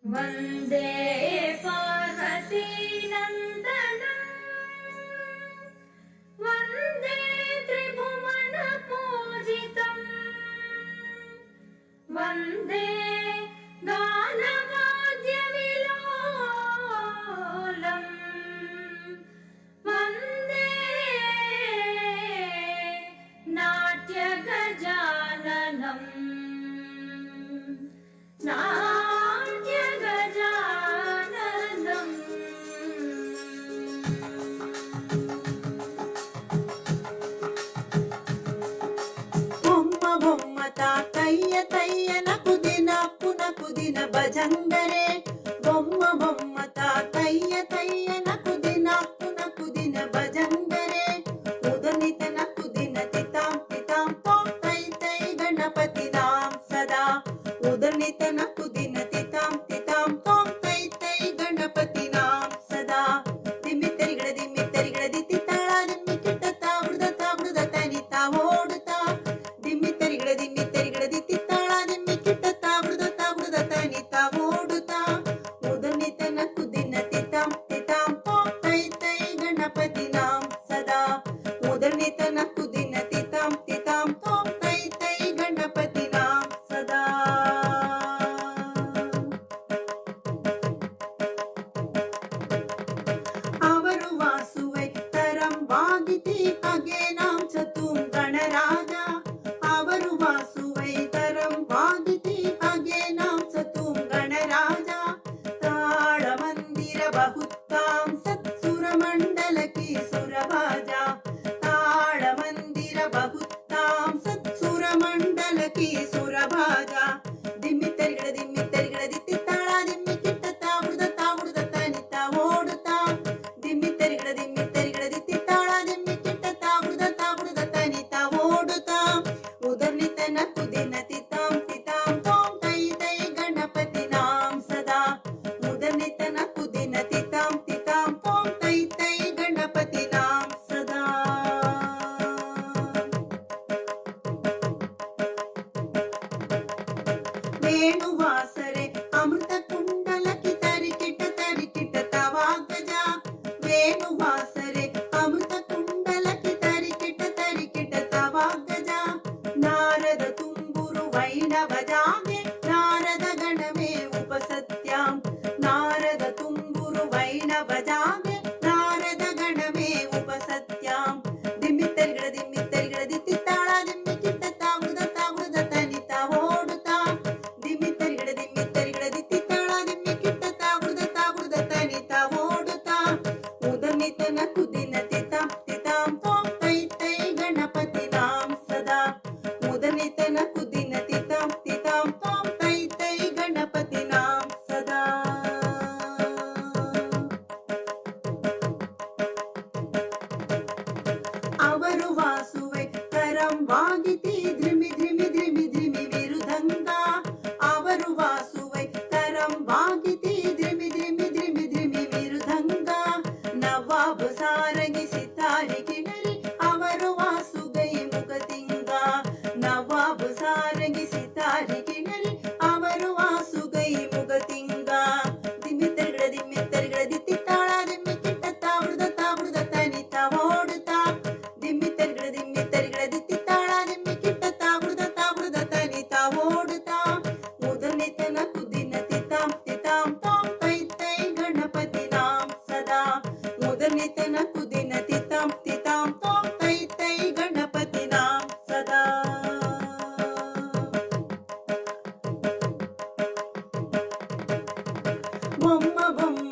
वन्दे पार्वती नन्दनं वन्दे त्रिभुवन पूजितं वन्दे गानवाद्यविलोलं वन्दे नाट्यगजाननम् తయ్య తయ్య నకుదిన పునకుదిన భజంగరే బొమ్మ బొమ్మ తయ్య తయ్య నకుదిన పునకుదిన భజంగరే ఉదనిత నకుదిన తితాం తితాం తోం తై తై గణపతి నాం సదా ఉదనిత నకుదిన తితాం తితాం తోం తై తై గణపతి నాం సదా ದಿಮ್ಮಿತ್ತರಿಗಡ ದಿತ್ತಿತ್ತಾಳ ದಿಮ್ಮಿ ಕಿಟ್ಟತ್ತ ಬುಡದ ತನಿತ ಓಡುತ್ತಾ ದಿಮ್ಮಿತ್ತರಿಗಡ ದಿತ್ತಿತ್ತಾಳ ದಿಮ್ಮಿ ಕಿಟ್ಟತ್ತ ಬುಡದ ತನಿತ ಓಡುತ್ತಾ ಉದನಿತನ ಕುದಿನ ತಿತಾಂ ತಿತಾಂ ತೋಂ ತೈ ತೈ ಗಣಪತಿ ನಾಂ ಸದಾ ಉದನಿತನ ಕುದಿನ ತಿತಾಂ ತಿತಾಂ ತೋಂ ತೈ ತೈ ಗಣಪತಿ ನಾಂ ಸದಾ ಅವರು ವಾಸುವೆ ತರಂ ವಾಗಿತಿ ಅಗೆ ನಾಂ ಚತುಂ ಗಣರಾಜ ಅವರು ವಾಸುವೆ ತರಂ ವಾಗಿತಿ ಅಗೆ ನಾಂ ಚತುಂ ಗಣರಾಜ ತಾಳ ಮಂದಿರ ಬಹುತ್ತಾಂ ಸತ್ಸುರ ಮಂಡಲ ಕಿ ಸುರಭಾಜ ತಾಳ ಮಂದಿರ ಬಹುತ್ತಾಂ ಸತ್ಸುರ ಮಂಡಲ ಕಿ ಸುರಭಾಜ ದಿಮ್ಮಿತ್ತರಿಗಡ ದಿತ್ತಿತ್ತಾಳ ದಿಮ್ಮಿ ಕಿಟ್ಟತ್ತ ಬುಡದ ತನಿತ ಓಡುತ್ತಾ ದಿಮ್ಮಿತ್ತರಿಗಡ ದಿತ್ತಿತ್ತಾಳ ದಿಮ್ಮಿ ಕಿಟ್ಟತ್ತ ಬುಡದ ತನಿತ ಓಡುತ್ತಾ ಉದನಿತನ ಕುದಿನ ತಿತಾಂ ತಿತಾಂ ತೋಂ ತೈ ತೈ ಗಣಪತಿ ನಾಂ ಸದಾ ಉದನಿತನ ಕುದಿನ ತಿತಾಂ ತಿತಾಂ ತೋಂ ತೈ ತೈ ಗಣಪತಿ ನಾಂ ಸದಾ ವೇಣುವಾಸರೆ ಅಮೃತ ಕುಂಡಲಕಿ ತರಿಕಿಟ ತವಾಗಜ ವೇಣುವಾಸರೆ ಅಮೃತ ಕುಂಡಲಕಿ ತರಿಕಿಟ ತವಾಗಜ ನಾರದ ತುಂಬುರು ವೈಣವಜಾಗೆ ನಾರದ ಗಣಮೇ ಉಪಸತ್ಯಾಂ ನಾರದ ತುಂಬುರು ವೈಣವಜಾಗೆ ನಾರದ ಗಣಮೇ ಉಪಸತ್ಯಾಂ ದಿಮ್ಮಿತ್ತರಿಗಡ ದಿತ್ತಿತ್ತಾಳ ದಿಮ್ಮಿ ಕಿಟ್ಟತ್ತ ಬುಡದ ತನಿತ ಓಡುತ್ತಾ ದಿಮ್ಮಿತ್ತರಿಗಡ ದಿತ್ತಿತ್ತಾಳ ದಿಮ್ಮಿ ಕಿಟ್ಟತ್ತ ಬುಡದ ತನಿತ ಓಡುತ್ತಾ ಉದನಿತನ ಕುದಿನ ತಿತಾಂ ತಿತಾಂ ತೋಂ ತೈ ತೈ ಗಣಪತಿ ನಾಂ ಸದಾ ಉದನಿತನ ಕುದಿನ ತಿತಾಂ ತಿತಾಂ ತೋಂ ತೈ ತೈ ಗಣಪತಿ ನಾಂ ಸದಾ ಅವರು ವಾಸುವೆ ಕರಂ ವಾಗಿತಿ ಧ್ರಿಮಿ ಧ್ರಿಮಿ ಧ್ರಿಮಿ ಧ್ರಿಮಿ ವಿರುದಂಗ ಅವರು ವಾಸುವೆ ಕರಂ ವಾಗಿತಿ ಧ್ರಿಮಿ ಧ್ರಿಮಿ ಧ್ರಿಮಿ ಧ್ರಿಮಿ ವಿರುದಂಗ ನವಾಬ್ ಸಾರಂಗಿ ಸಿತಾರಿ ಕಿಣರಿ ಅವರು ವಾಸುಗೈ ಮುಖತಿಂಗ ನವಾಬ್ ಸಾರಂಗಿ ಸಿತಾರಿ ಕಿಣರಿ ಅವರು ವಾಸುಗೈ ಮುಖತಿಂಗ ದಿಮ್ಮಿತ್ತರಿಗಡ ದಿತ್ತಿತ್ತಾಳ ದಿಮ್ಮಿ ಕಿಟ್ಟತ್ತ ಬುಡದ ತನಿತ ಓಡುತ್ತಾ ದಿಮ್ಮಿತ್ತರಿಗಡ ದಿತ್ತಿತ್ತಾಳ ದಿಮ್ಮಿ ಕಿಟ್ಟತ್ತ ಬುಡದ ತನಿತ ಓಡುತ್ತಾ ಉದನಿತನ ಕುದಿನ ತಿತಾಂ ತಿತಾಂ ತೋಂ ತೈ ತೈ ಗಣಪತಿ ನಾಂ ಸದಾ ಉದನಿತನ ಕುದಿನ ತಿತಾಂ ತಿತಾಂ ತೋಂ ತೈ ತೈ ಗಣಪತಿ ನಾಂ ಸದಾ ಬೊಮ್ಮ ಬೊಮ್ಮ